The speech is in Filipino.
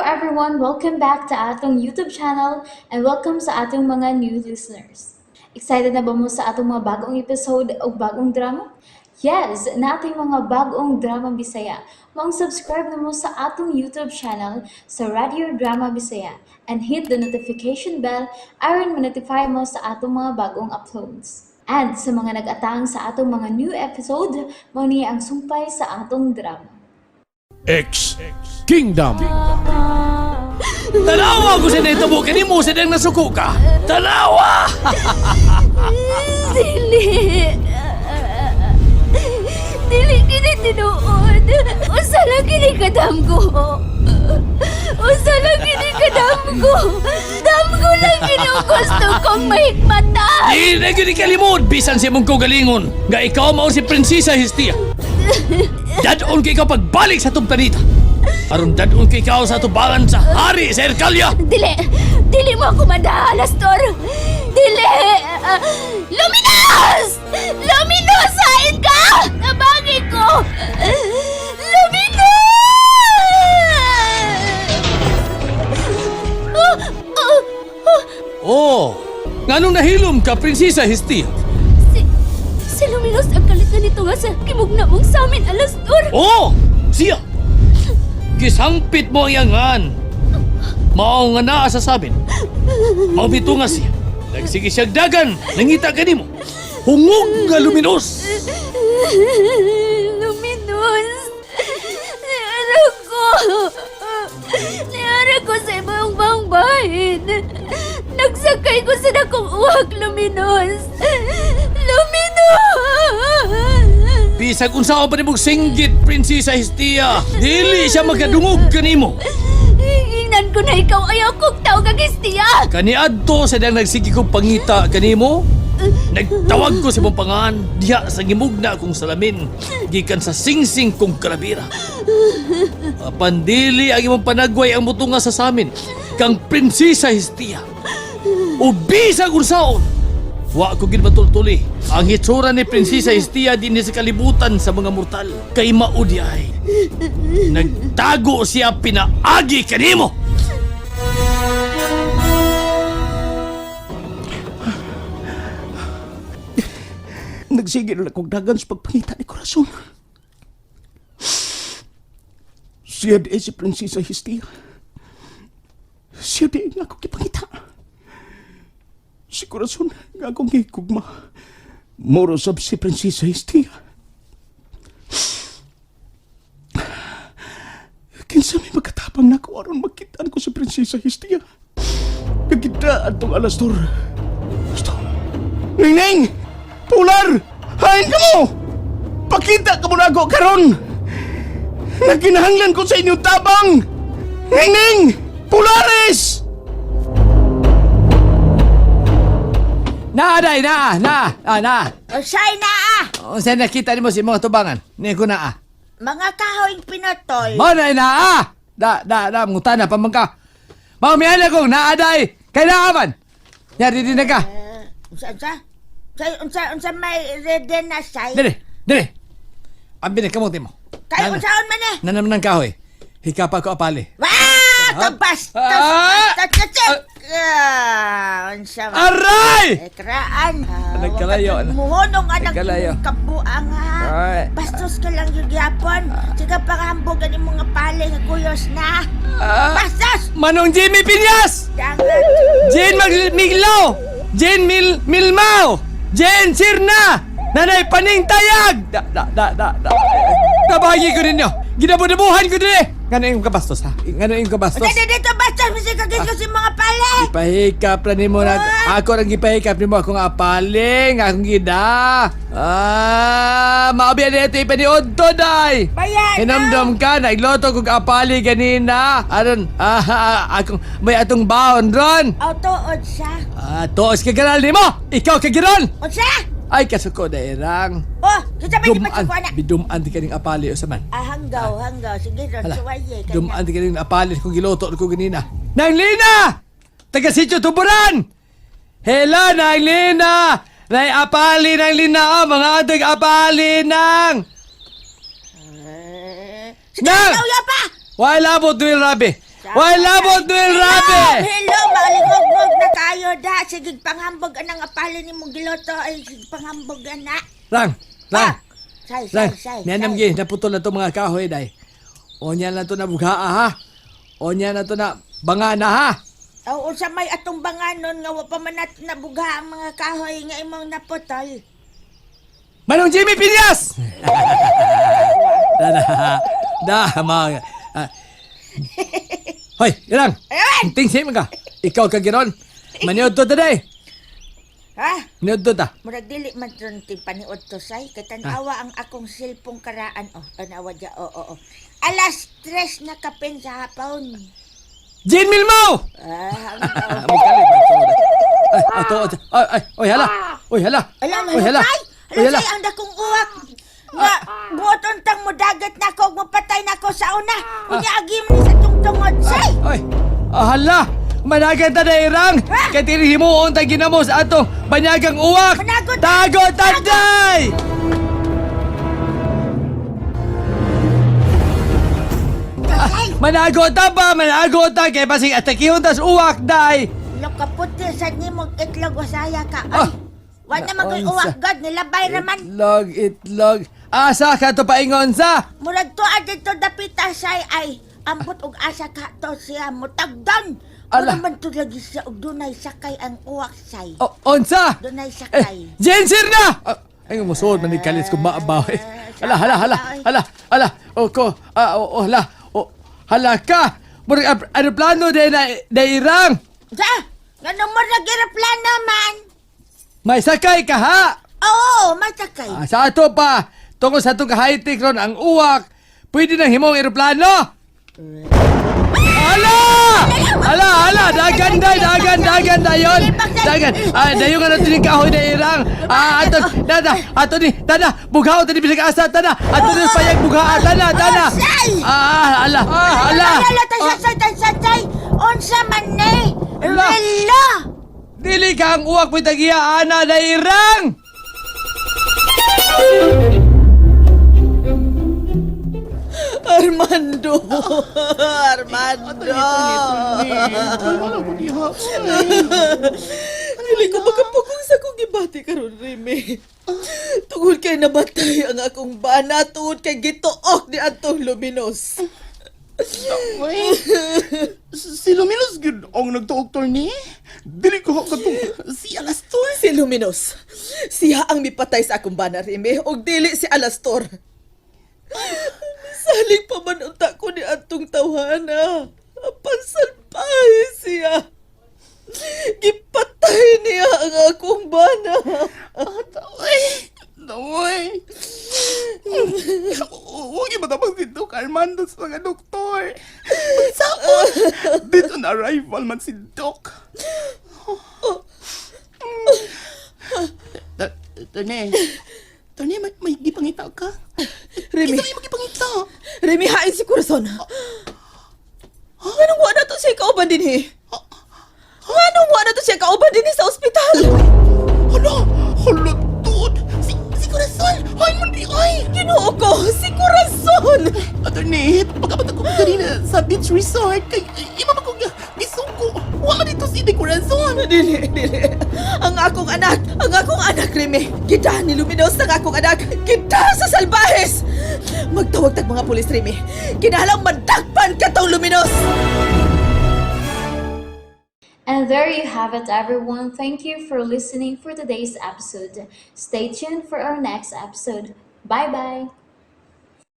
everyone! Welcome back to atong YouTube channel and welcome sa atong mga new listeners. Excited na ba mo sa atong mga bagong episode o bagong drama? Yes, na ating mga bagong drama Bisaya. Subscribe na mo sa atong YouTube channel sa Radio Drama Bisaya and hit the notification bell aron ma-notify mo sa atong mga bagong uploads. And sa mga nag-atang sa atong mga new episode, mo niya ang sumpay sa atong drama. X Kingdom. Tanawa ko sa naitabo kanimo sa dang nasuko ka. Tanawa! Dili. Dili kini tinuod. Usa lang kini kadamgo. Usa lang kini kadamgo. Damgo lang kini ang gusto kong mahigmatan. Di na gini kalimod bisan si mong galingon nga ikaw mao si Prinsesa Hestia. Dadon kay ikaw pagbalik sa tong planeta. Aron dadon kay ikaw sa tubangan sa hari sa Erkalya. Dili. Dili mo ako madahalas, Tor. Dili. Luminos! Luminos! Hain ka! Nabagi ko! Luminos! Oh, nganong nahilom ka Prinsesa Hestia? Si Luminos ang kalitan nito nga sa kimugna mong sa amin, Alastor. Oh, siya. Gisangpit mo ang yangan. Mao nga naa sa sabin. Mao bitunga siya. Nagsige siyang dagan, nangita kanimo. Hungog nga Luminos. Luminos! Niara ko! Niara ko sa ibang bahin. Nagsakay ko sa dakong uwag, Luminos! Luminos! Bisag unsa pa nimong singgit, Prinsesa Hestia. Dili siya magkadungog kanimo. Ingnan ko na ikaw ayaw kong tao kag Hestia! Kaniadto sa dang nagsige kong pangita kanimo. Nagtawag ko sa mong pangan diha sa gimugna kong salamin gikan sa singsing kong kalabira. Apan dili ang imong panagway ang mutunga sa samin kang Prinsesa Hestia. O bisag unsaon, wa ko gid matultuli ang hitsura ni Prinsesa Hestia dinhi sa kalibutan sa mga mortal kay maudi ay nagtago siya pinaagi kanimo. Nagsigil na kong dagan sa pagpangita ni Corazon. Siya di si Prinsesa Hestia. Siya di nga akong kipangita. Si Corazon nga akong hikugma. Moro sab si Prinsesa Hestia. Kinsa may magkatapang na ko aron magkitaan ko sa Prinsesa Hestia. Kagidaan tong Alastor. Alastor. Ning! Pular! Hain ka mo! Pakita ka mo na ako karon! Nagkinahanglan ko sa inyong tabang! Ning! Pularis! Day, na. Usay na O saan nakita ni mo si mga tubangan? Ni ko na Mga kahoyng pinotol. Manay na mangutana pa man ka. Mamihan akong naaday, kay naaman. Yari din na ka. Unsa may reden na say? Dili. Ang binikamuti mo. Kayo unsaon man eh? Nanam ng kahoy. Hikapa ko apali. Wah! Kabastos! Unsa man? Aray! Ekraan. Nagkalayo, Muhonong anang Nagkalayo. imong kabuang ha. Ay. Bastos ka lang yung gyapon. Siga pangambog ang imong nga pali nga kuyos na. Bastos! Manong Jimmy Piñas! Dangat! Jane Miglaw! Jane Milmao! Jane Sirna! Nanay Paning Tayag! Nabahagi ko ninyo! Ginabudabuhan ko din eh! Ngano yung kabastos ha? Ngano yung kabastos? Dito bastos! Masikagin ko si mga pali! Ipahikap na ni mo na. Ako rin ipahikap ni mo akong apaling. Akong gida. Maabiyan na ito ipaniod to, day. Bayan! Hinamdam ka, nagloto kong apali ganina. Aron, akong may atong baon ron. Autood siya. Toos kagiral ni mo. Ikaw kagiral. Unsa? Ay, kasuko na irang. Oh, kita ba di pa na? Bidumaan di kaning apali o saman. Hanggaw. Sige, ron, suwaye. Dumaan di kaning apali kung giloto ko ganina. Nang Lina! Taga Sitio Tuburan! Hello, Nang Lina! Nay apali ng Lina, mga adag apali ng... Sige, Nang! ya pa! Wala mo, Duil Rabi. Why labot Noel Rabe? Hello, malingog-ngog na kayo da. Sige, panghambog anang apalin ni mong giloto. Ay, sige, panghambog na. Rang, Say. nianam gi, naputol na to mga kahoy, day. Onya na to na bughaa, ha? Onya na to na bangana, ha? Oo, sa may atong banganon nga wa pa man natin nabugha ang mga kahoy nga imong naputol. Manong Jimmy Piñas! mga... Hoy, Irang! Ayun! Tingsi mo ka! Ikaw ka giron! Maniod to today! Ha? Maniod to ta! Murag dili man tron paniod to say. Katanawa ang akong silpong karaan. Oh, tanawa dya. Oo. Alas 3 na kapin sa hapon. Jean Milmo! Ah, Magkalit ang soda. Ay, ato. Oy, hala! Oy, hala! alam mo, Oy, hala! say? Oy, hala! Say, ang dakong uwak. Nga, buoton tang mo dagat na ako, mapatay na ako sa una. Unyagim ni sa tungtungod, say. Oy! Hala! Managan ta na Irang! Ha? Kaya tinihimuon tayo ginamos atong banyagang uwak! Managot! Tago tanday! Say, Managot ta ba? Managot ta! Kaya pasing atakihon tas uwak, day! lokaputi sa nimog itlog wasaya ka. Ah, Ay, wag na magoy naunsa. uwak, God, nilabay raman. Itlog. Asa ka to paingon sa? Murag to dito dapita say ay ambot og asa ka to siya mutagdan. Ala. Ala man to lagi siya og dunay sakay ang uwak say. O, onsa? Dunay sakay. Jensir na! Ay, musuod man ni kalis kung maabaw eh. Hala. Oko, hala. Hala ka! Murag, ano plano na Irang? Sa, ganun mo nag-iraplan naman. May sakay ka ha? Oo, may sakay. Sa ato pa, tungkol sa itong ka-high-tech ron ang uwak, pwede nang himong aeroplano? Hala! Dagan dayon! Dagan! Dayon nga natin yung kahoy na irang! Ato ni, bughaw, tani bisag asa, ato ni payag bugha, tana! Hala! Tansay! Unsa man ni? Ala. Relo! Dili ka ang uwak, pwede tagiya, ana na irang! Armando! Dili ko makapugong sa kong gibati karon Reme. Tungod kay nabatay ang akong bana, tungod kay gituok ni atong luminos. Uy, si Luminos gud ang nagtuok ni. Dili ko katong si Alastor. Si Luminos, siya ang mipatay sa akong bana Reme, og dili si Alastor. Saling pa man unta ko ni atong tawhana. Pansalpay siya. Gipatay niya ang akong bana. Uy. Huwag yung matapang dito ka, Armando, sa mga doktor. Saan? Dito na arrival man si Doc. Tani, may gipangita ka? Remy, Isa may magipangita. Remy, hain si Corazon. Anong wala to siya kauban din eh? Anong wala to siya kauban din sa ospital? Hala, dude. Si Corazon. Ay, mandi, ay. Ginoo ko, si Corazon! Attorney, pagkapat ako kanina sa beach resort, kay ima ba kong gisuko. Wala dito si De Corazon. Dili. Ang akong anak, Remy. Kita ni Luminos ng akong anak. Kita sa salbahes! Magtawag tag mga pulis, Remy. Kinahalang mandagpan ka tong Luminos! And there you have it, everyone. Thank you for listening for today's episode. Stay tuned for our next episode. Bye bye.